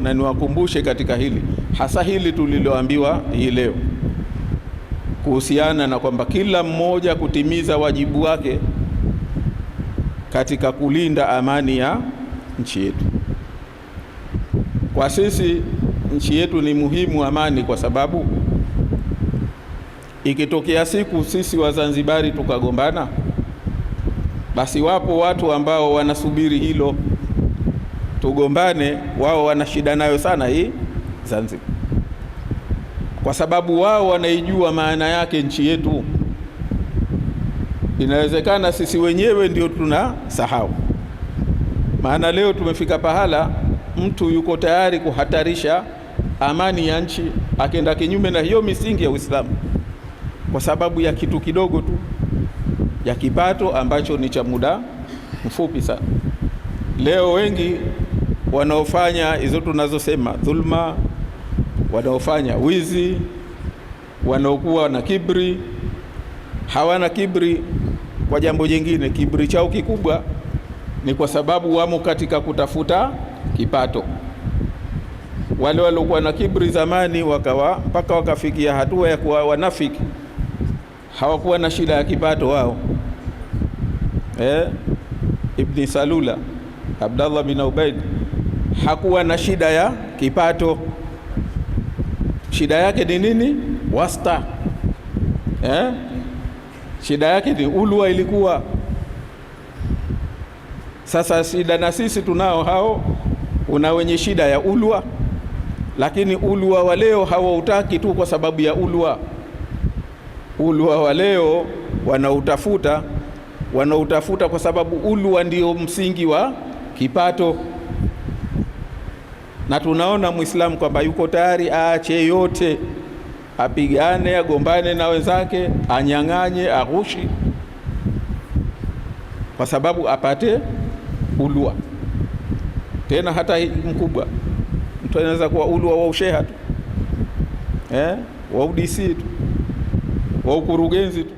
na niwakumbushe katika hili, hasa hili tuliloambiwa hii leo kuhusiana na kwamba kila mmoja kutimiza wajibu wake katika kulinda amani ya nchi yetu. Kwa sisi nchi yetu ni muhimu amani, kwa sababu ikitokea siku sisi Wazanzibari tukagombana, basi wapo watu ambao wanasubiri hilo tugombane. Wao wana shida nayo sana hii Zanzibar, kwa sababu wao wanaijua maana yake nchi yetu. Inawezekana sisi wenyewe ndio tunasahau. Maana leo tumefika pahala mtu yuko tayari kuhatarisha amani ya nchi, akenda kinyume na hiyo misingi ya Uislamu kwa sababu ya kitu kidogo tu, ya kipato ambacho ni cha muda mfupi sana. Leo wengi wanaofanya hizo tunazosema dhulma, wanaofanya wizi, wanaokuwa na kibri, hawana kibri kwa jambo jingine. Kibri chao kikubwa ni kwa sababu wamo katika kutafuta kipato. Wale waliokuwa na kibri zamani wakawa mpaka wakafikia hatua ya kuwa wanafiki, hawakuwa na shida ya kipato wao. Ibn Salula, Abdallah bin Ubaid hakuwa na shida ya kipato. Shida yake ni nini? Wasta. Shida yake ni ulwa ilikuwa. Sasa shida na sisi tunao hao, una wenye shida ya ulwa, lakini ulwa wa leo hawautaki tu kwa sababu ya ulwa. Ulwa wa leo wanautafuta kwa sababu ulwa ndio msingi wa kipato. Na tunaona Muislamu kwamba yuko tayari aache yote, apigane, agombane na wenzake, anyang'anye, aghushi, kwa sababu apate ulwa. Tena hata mkubwa, mtu anaweza kuwa ulwa wa usheha tu, wa UDC tu, wa ukurugenzi tu.